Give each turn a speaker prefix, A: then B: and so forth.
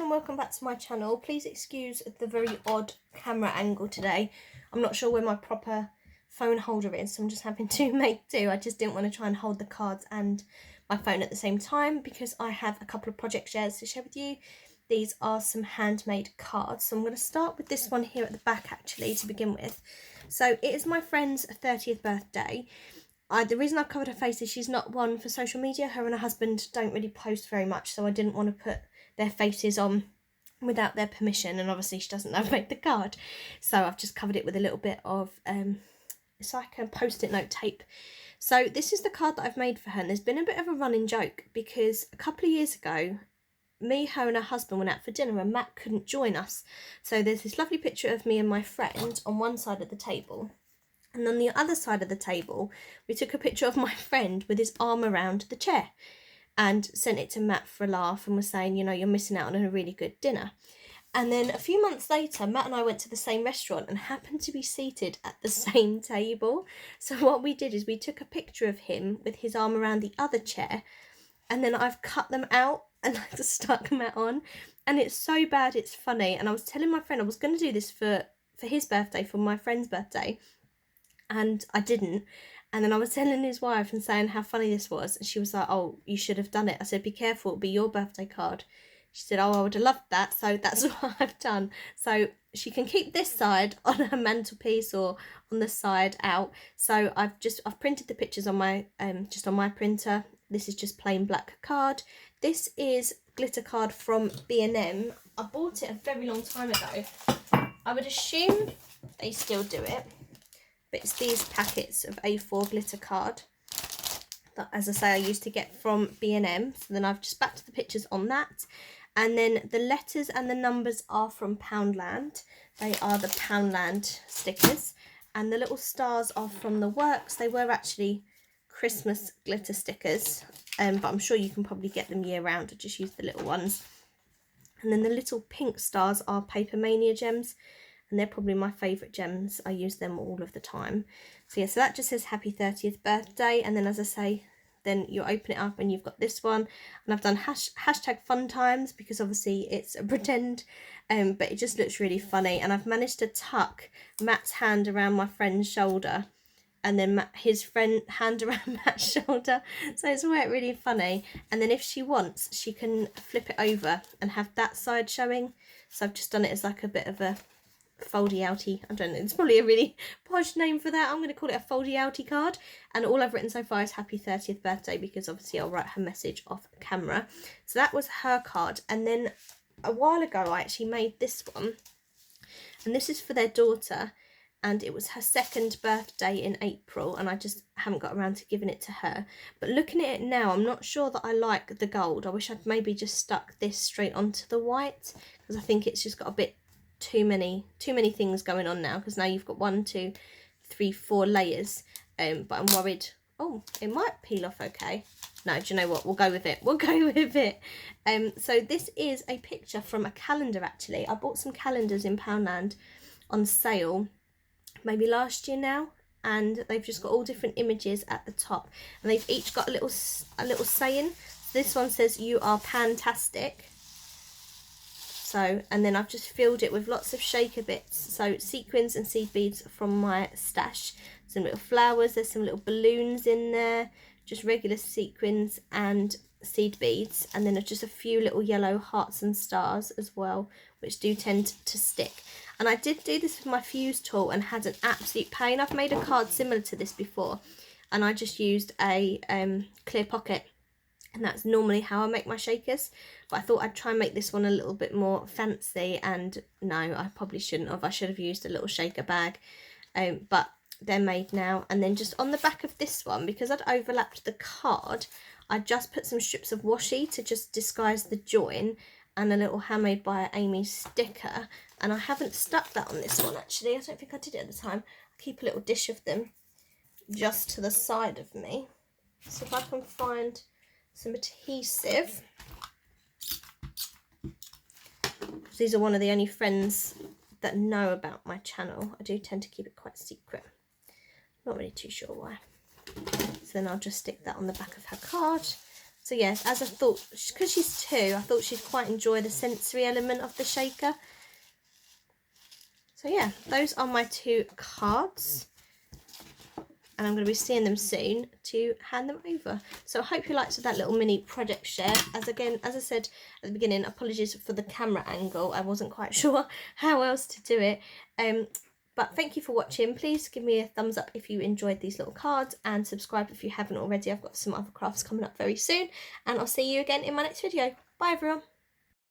A: and welcome back to my channel. Please excuse the very odd camera angle today. I'm not sure where my proper phone holder is, so I'm just having to make do. I just didn't want to try and hold the cards and my phone at the same time because I have a couple of project shares to share with you. These are some handmade cards, so I'm going to start with this one here at the back actually to begin with. So it is my friend's 30th birthday. The reason I've covered her face is she's not one for social media. Her and her husband don't really post very much, so I didn't want to put their faces on without their permission, and obviously she doesn't know how to make the card, so I've just covered it with a little bit of it's like a post-it note tape. So this is the card that I've made for her, and there's been a bit of a running joke because a couple of years ago me, her and her husband went out for dinner and Matt couldn't join us, so there's this lovely picture of me and my friend on one side of the table, and on the other side of the table we took a picture of my friend with his arm around the chair and sent it to Matt for a laugh and was saying, you know, you're missing out on a really good dinner. And then a few months later, Matt and I went to the same restaurant and happened to be seated at the same table. So what we did is we took a picture of him with his arm around the other chair, and then I've cut them out and I just stuck Matt on. And it's so bad, it's funny. And I was telling my friend I was going to do this for his birthday, for my friend's birthday, and I didn't. And then I was telling his wife and saying how funny this was, and she was like, oh, you should have done it. I said, be careful, it'll be your birthday card. She said, oh, I would have loved that, so that's what I've done. So she can keep this side on her mantelpiece or on the side out. So I've printed the pictures on my just on my printer. This is just plain black card. This is glitter card from B&M. I bought it a very long time ago. I would assume they still do it. But it's these packets of A4 glitter card that, as I say, I used to get from B&M. So then I've just backed the pictures on that. And then the letters and the numbers are from Poundland. They are the Poundland stickers. And the little stars are from the Works. They were actually Christmas glitter stickers. But I'm sure you can probably get them year round. I just use the little ones. And then the little pink stars are Paper Mania gems. And they're probably my favourite gems. I use them all of the time. So yeah, so that just says happy 30th birthday. And then, as I say, then you open it up and you've got this one. And I've done hashtag fun times because obviously it's a pretend. But it just looks really funny. And I've managed to tuck Matt's hand around my friend's shoulder. And then his friend hand around Matt's shoulder. So it's worked really funny. And then if she wants, she can flip it over and have that side showing. So I've just done it as like a bit of a foldy outy. I don't know, it's probably a really posh name for that. I'm going to call it a foldy outy card, and all I've written so far is happy 30th birthday because obviously I'll write her message off camera. So that was her card. And then a while ago I actually made this one, and this is for their daughter, and it was her 2nd birthday in April, and I just haven't got around to giving it to her. But looking at it now, I'm not sure that I like the gold. I wish I'd maybe just stuck this straight onto the white, because I think it's just got a bit too many things going on now, because now you've got 1, 2, 3, 4 layers. But I'm worried, oh, it might peel off okay. No, do you know what, we'll go with it, so this is a picture from a calendar. Actually, I bought some calendars in Poundland on sale maybe last year now, and they've just got all different images at the top, and they've each got a little saying. So this one says, you are fantastic. So, and then I've just filled it with lots of shaker bits. So sequins and seed beads from my stash. Some little flowers, there's some little balloons in there, just regular sequins and seed beads. And then just a few little yellow hearts and stars as well, which do tend to stick. And I did do this with my fuse tool and had an absolute pain. I've made a card similar to this before, and I just used a clear pocket. And that's normally how I make my shakers. But I thought I'd try and make this one a little bit more fancy. And no, I probably shouldn't have. I should have used a little shaker bag. But they're made now. And then just on the back of this one, because I'd overlapped the card, I just put some strips of washi to just disguise the join, and a little Handmade by Amy sticker. And I haven't stuck that on this one actually. I don't think I did it at the time. I keep a little dish of them just to the side of me. So if I can find some adhesive. These are one of the only friends that know about my channel. I do tend to keep it quite secret. Not really too sure why. So then I'll just stick that on the back of her card. So yes, as I thought, because she's 2, I thought she'd quite enjoy the sensory element of the shaker. So yeah, those are my 2 cards. And I'm going to be seeing them soon to hand them over. So I hope you liked that little mini project share. As I said at the beginning, apologies for the camera angle. I wasn't quite sure how else to do it. But thank you for watching. Please give me a thumbs up if you enjoyed these little cards, and subscribe if you haven't already. I've got some other crafts coming up very soon, and I'll see you again in my next video. Bye everyone.